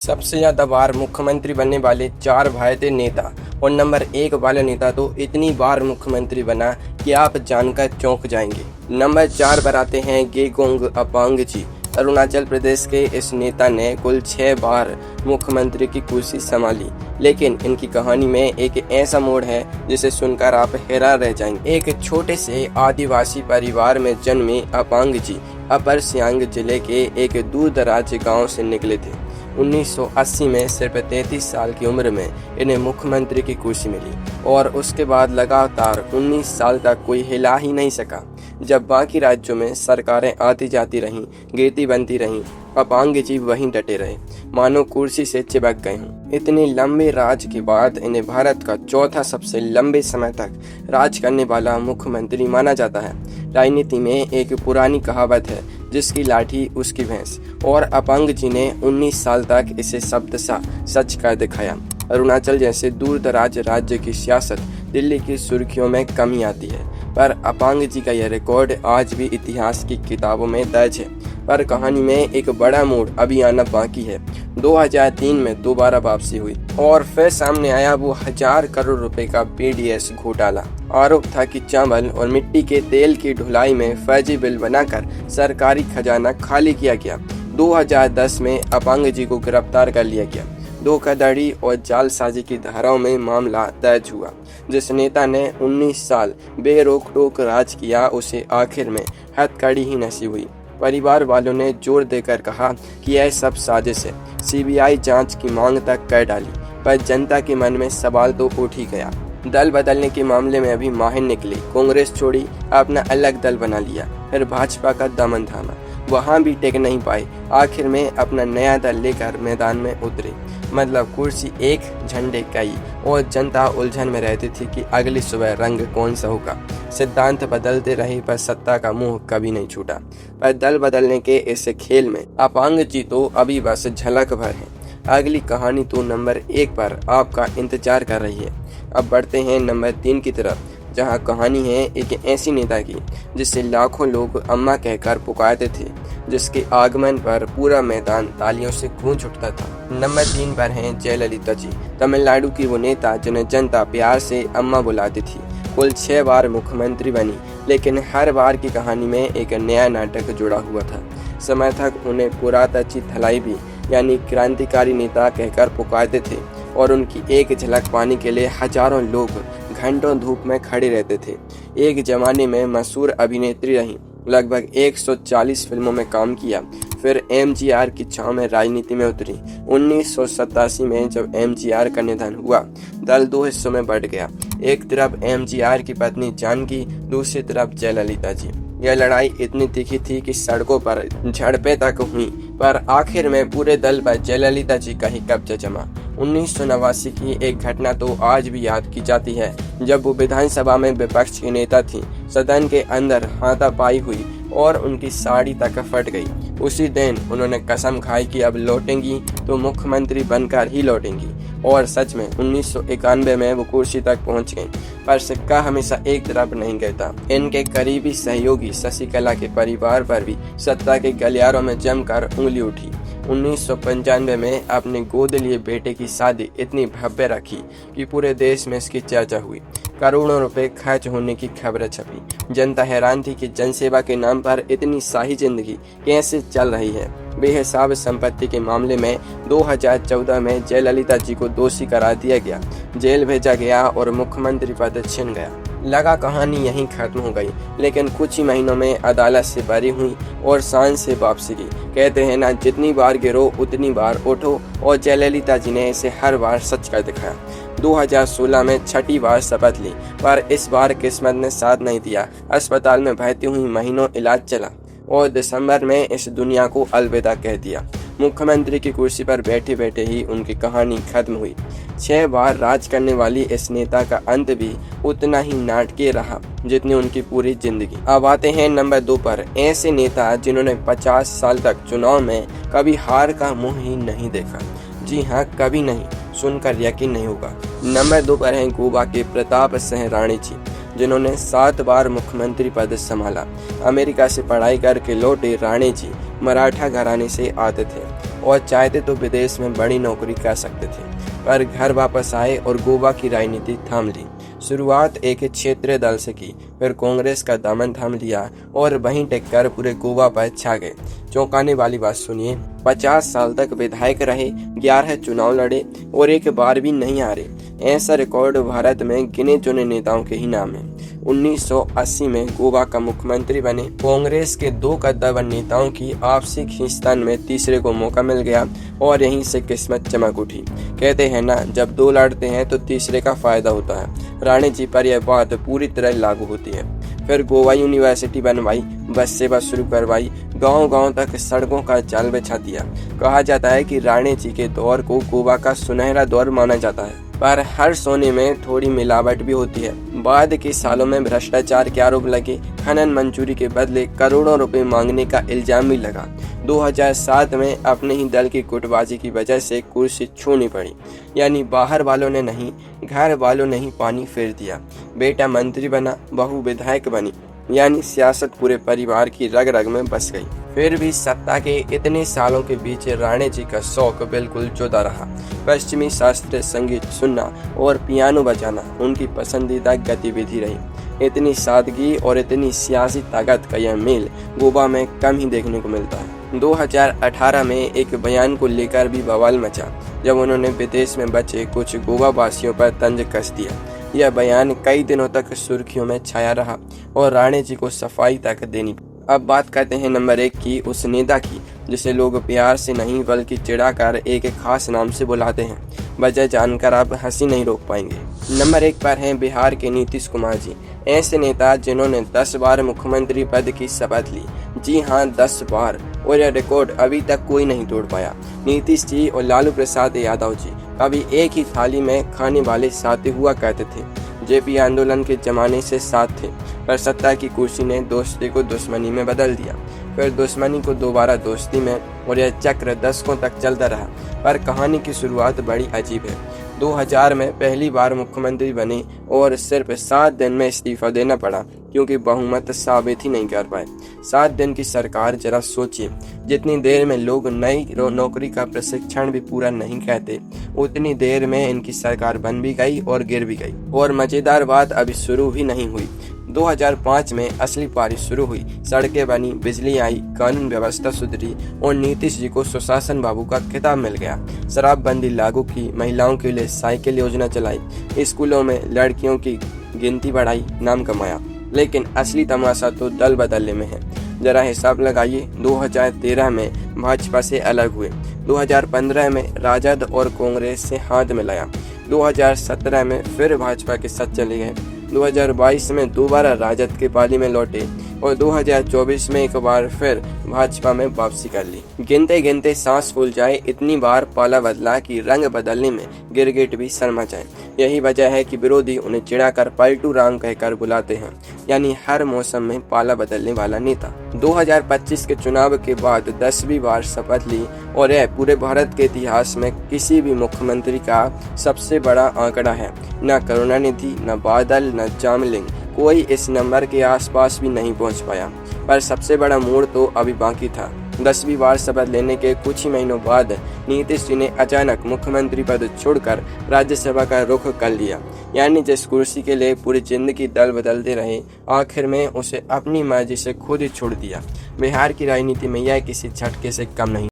सबसे ज़्यादा बार मुख्यमंत्री बनने वाले 4 भाई थे नेता, और नंबर 1 वाला नेता तो इतनी बार मुख्यमंत्री बना कि आप जानकर चौंक जाएंगे। नंबर 4 पर आते हैं गेगोंग अपांग जी। अरुणाचल प्रदेश के इस नेता ने कुल 6 बार मुख्यमंत्री की कुर्सी संभाली, लेकिन इनकी कहानी में एक ऐसा मोड़ है जिसे सुनकर आप हैरान रह जाएंगे। एक छोटे से आदिवासी परिवार में जन्मे अपांग जी अपर सियांग जिले के एक दूर दराज गाँव से निकले थे। 1980 में सिर्फ 33 साल की उम्र में इन्हें मुख्यमंत्री की कुर्सी मिली, और उसके बाद लगातार 19 साल तक कोई हिला ही नहीं सका। जब बाकी राज्यों में सरकारें आती जाती रहीं, गिरती बनती रहीं, अपांग जी वहीं डटे रहे, मानो कुर्सी से चिपक गए हों। इतने लंबे राज के बाद इन्हें भारत का चौथा सबसे लंबे समय तक राज करने वाला मुख्यमंत्री माना जाता है। राजनीति में एक पुरानी कहावत है, जिसकी लाठी उसकी भैंस, और अपांग जी ने 19 साल तक इसे शब्दशः सच कर दिखाया। अरुणाचल जैसे दूर दराज राज्य की सियासत दिल्ली की सुर्खियों में कम ही आती है, पर अपांग जी का यह रिकॉर्ड आज भी इतिहास की किताबों में दर्ज है। पर कहानी में एक बड़ा मोड़ अभी आना बाकी है। 2003 में दोबारा वापसी हुई, और फिर सामने आया वो 1000 करोड़ रुपए का पीडीएस घोटाला। आरोप था कि चावल और मिट्टी के तेल की ढुलाई में फर्जी बिल बनाकर सरकारी खजाना खाली किया गया। 2010 में अपांग जी को गिरफ्तार कर लिया गया। धोखाधड़ी और जालसाजी की धाराओं में मामला दर्ज हुआ। जिस नेता ने 19 साल बेरोक टोक राज किया, उसे आखिर में हथकड़ी ही नसीब हुई। परिवार वालों ने जोर देकर कहा कि यह सब साजिश है, सीबीआई जांच की मांग तक कर डाली, पर जनता के मन में सवाल तो उठ ही गया। दल बदलने के मामले में अभी माहिर निकली, कांग्रेस छोड़ी, अपना अलग दल बना लिया, फिर भाजपा का दामन थामा, वहां भी टिक नहीं पाए, आखिर में अपना नया दल लेकर मैदान में उतरे। मतलब कुर्सी एक, झंडे कई, और जनता उलझन में रहती थी कि अगली सुबह रंग कौन सा होगा। सिद्धांत बदलते रहे, पर सत्ता का मुंह कभी नहीं छूटा। पर दल बदलने के इस खेल में अपांग जी तो अभी बस झलक भर है। अगली कहानी तो नंबर 1 पर आपका इंतजार कर रही है। अब बढ़ते हैं नंबर 3 की तरफ, जहां कहानी है एक ऐसी नेता की जिसे लाखों लोग अम्मा कहकर पुकारते थे, जिसके आगमन पर पूरा मैदान तालियों से गूंज उठता था। नंबर 3 पर हैं जयललिता जी। तमिलनाडु की वो नेता जिन्हें जनता प्यार से अम्मा बुलाती थी। कुल 6 बार मुख्यमंत्री बनी, लेकिन हर बार की कहानी में एक नया नाटक जुड़ा हुआ था। समय तक उन्हें पुरातची थलाई भी यानी क्रांतिकारी नेता कहकर पुकारते थे, और उनकी एक झलक पाने के लिए हजारों लोग घंटों धूप में खड़े रहते थे। एक जमाने में मशहूर अभिनेत्री रहीं, लगभग 140 फिल्मों में काम किया, फिर एमजीआर की छांव में राजनीति में उतरी। 1987 में जब एमजीआर का निधन हुआ, दल 2 हिस्सों में बढ़ गया। एक तरफ एमजीआर की पत्नी जानकी, दूसरी तरफ जयललिता जी। यह लड़ाई इतनी तीखी थी कि सड़कों पर झड़पें तक हुई, पर आखिर में पूरे दल पर जयललिता जी का ही कब्जा जमा। 1989 की एक घटना तो आज भी याद की जाती है, जब वो विधानसभा में विपक्ष की नेता थी। सदन के अंदर हाथापाई हुई और उनकी साड़ी तक फट गई। उसी दिन उन्होंने कसम खाई कि अब लौटेंगी तो मुख्यमंत्री बनकर ही लौटेंगी, और सच में 1991 में वो कुर्सी तक पहुंच गईं। पर सिक्का हमेशा एक तरफ नहीं गिरता। इनके करीबी सहयोगी शशिकला के परिवार पर भी सत्ता के गलियारों में जमकर उंगली उठी। 1995 में अपने गोद लिए बेटे की शादी इतनी भव्य रखी कि पूरे देश में इसकी चर्चा हुई। करोड़ों रुपए खर्च होने की खबरें छपी। जनता हैरान थी कि जनसेवा के नाम पर इतनी शाही जिंदगी कैसे चल रही है। बेहिसाब संपत्ति के मामले में 2014 में जयललिता जी को दोषी करार दिया गया, जेल भेजा गया और मुख्यमंत्री पद छिन गया। लगा कहानी यहीं खत्म हो गई, लेकिन कुछ ही महीनों में अदालत से बरी हुई और शान से वापसी की। कहते हैं ना, जितनी बार गिरो उतनी बार उठो, और जयललिता जी ने इसे हर बार सच कर दिखाया। 2016 में 6ठी बार शपथ ली, पर इस बार किस्मत ने साथ नहीं दिया। अस्पताल में भर्ती हुई, महीनों इलाज चला, और दिसंबर में इस दुनिया को अलविदा कह दिया। मुख्यमंत्री की कुर्सी पर बैठे बैठे ही उनकी कहानी खत्म हुई। 6 बार राज करने वाली इस नेता का अंत भी उतना ही नाटकीय रहा जितनी उनकी पूरी जिंदगी। अब आते हैं नंबर 2 पर, ऐसे नेता जिन्होंने 50 साल तक चुनाव में कभी हार का मुंह ही नहीं देखा। जी हाँ, कभी नहीं। सुनकर यकीन नहीं होगा। नंबर 2 पर हैं गोवा के प्रताप सिंह राणे जी, जिन्होंने 7 बार मुख्यमंत्री पद संभाला। अमेरिका से पढ़ाई करके लौटे राणे जी मराठा घराने से आते थे। और चाहते तो विदेश में बड़ी नौकरी कर सकते थे, पर घर वापस आए और गोवा की राजनीति थाम ली। शुरुआत एक क्षेत्रीय दल से की, फिर कांग्रेस का दामन थाम लिया और वहीं टिककर पूरे गोवा पर छा गए। चौंकाने वाली बात सुनिए, 50 साल तक विधायक रहे, 11 चुनाव लड़े और एक बार भी नहीं हारे। ऐसा रिकॉर्ड भारत में गिने चुने नेताओं के ही नाम है। 1980 में गोवा का मुख्यमंत्री बने। कांग्रेस के 2 कद्दावर नेताओं की आपसी खींचतान में तीसरे को मौका मिल गया और यहीं से किस्मत चमक उठी। कहते हैं ना, जब 2 लड़ते हैं तो तीसरे का फायदा होता है। राणे जी पर यह बात पूरी तरह लागू होती है। फिर गोवा यूनिवर्सिटी बनवाई, बस सेवा शुरू करवाई, गांव-गांव तक सड़कों का जाल बिछा दिया। कहा जाता है कि राणे जी के दौर को गोवा का सुनहरा दौर माना जाता है, पर हर सोने में थोड़ी मिलावट भी होती है। बाद के सालों में भ्रष्टाचार के आरोप लगे, खनन मंजूरी के बदले करोड़ों रुपए मांगने का इल्जाम भी लगा। 2007 में अपने ही दल की गुटबाजी की वजह से कुर्सी छोड़नी पड़ी, यानी बाहर वालों ने नहीं, घर वालों ने ही पानी फेर दिया। बेटा मंत्री बना, बहू विधायक बनी, यानी सियासत पूरे परिवार की रग रग में बस गई। फिर भी सत्ता के इतने सालों के बीच राणे जी का शौक बिल्कुल जुदा रहा। पश्चिमी शास्त्रीय संगीत सुनना और पियानो बजाना उनकी पसंदीदा गतिविधि रही। इतनी सादगी और इतनी सियासी ताकत का यह मेल गोवा में कम ही देखने को मिलता है। 2018 में एक बयान को लेकर भी बवाल मचा, जब उन्होंने विदेश में बचे कुछ गोवा वासियों पर तंज कस दिया। यह बयान कई दिनों तक सुर्खियों में छाया रहा और राणे जी को सफाई तक देनी। अब बात करते हैं नंबर 1 की, उस नेता की जिसे लोग प्यार से नहीं बल्कि चिढ़ाकर एक खास नाम से बुलाते हैं। वजह जानकर आप हंसी नहीं रोक पाएंगे। नंबर 1 पर हैं बिहार के नीतीश कुमार जी। ऐसे नेता जिन्होंने 10 बार मुख्यमंत्री पद की शपथ ली। जी हाँ, 10 बार, और यह रिकॉर्ड अभी तक कोई नहीं तोड़ पाया। नीतीश जी और लालू प्रसाद यादव जी कभी एक ही थाली में खाने वाले साथी हुआ करते थे। जेपी आंदोलन के जमाने से साथ थे, पर सत्ता की कुर्सी ने दोस्ती को दुश्मनी में बदल दिया, फिर दुश्मनी को दोबारा दोस्ती में, और यह चक्र दशकों तक चलता रहा। पर कहानी की शुरुआत बड़ी अजीब है। 2000 में पहली बार मुख्यमंत्री बने और सिर्फ 7 दिन में इस्तीफा देना पड़ा, क्योंकि बहुमत साबित ही नहीं कर पाए। 7 दिन की सरकार, जरा सोचिए, जितनी देर में लोग नई नौकरी का प्रशिक्षण भी पूरा नहीं कहते, उतनी देर में इनकी सरकार बन भी गई और गिर भी गई। और मजेदार बात अभी शुरू भी नहीं हुई। 2005 में असली बारिश शुरू हुई, सड़कें बनी, बिजली आई, कानून व्यवस्था सुधरी और नीतीश जी को सुशासन बाबू का खिताब मिल गया। शराबबंदी लागू की, महिलाओं के लिए साइकिल योजना चलाई, स्कूलों में लड़कियों की गिनती बढ़ाई, नाम कमाया। लेकिन असली तमाशा तो दल बदलने में है। जरा हिसाब लगाइए, 2013 में भाजपा से अलग हुए, 2015 में राजद और कांग्रेस से हाथ मिलाया, 2017 में फिर भाजपा के साथ चले गए, 2022 में दोबारा राजद के पाली में लौटे और 2024 में एक बार फिर भाजपा में वापसी कर ली। गिनते गिनते सांस फूल जाए, इतनी बार पाला बदला कि रंग बदलने में गिरगिट भी शर्मा जाए। यही वजह है कि विरोधी उन्हें चिढ़ाकर पलटू राम कहकर बुलाते हैं, यानी हर मौसम में पाला बदलने वाला नेता। 2025 के चुनाव के बाद 10वीं बार शपथ ली और यह पूरे भारत के इतिहास में किसी भी मुख्यमंत्री का सबसे बड़ा आंकड़ा है। न करुणानिधि, न बादल, न जामलिंग, कोई इस नंबर के आसपास भी नहीं पहुंच पाया। पर सबसे बड़ा मोड़ तो अभी बाकी था। 10वीं बार शपथ लेने के कुछ ही महीनों बाद नीतीश जी ने अचानक मुख्यमंत्री पद छोड़कर राज्यसभा का रुख कर लिया। यानी जिस कुर्सी के लिए पूरी जिंदगी दल बदलते रहे, आखिर में उसे अपनी मर्जी से खुद ही छोड़ दिया। बिहार की राजनीति में यह किसी झटके से कम नहीं।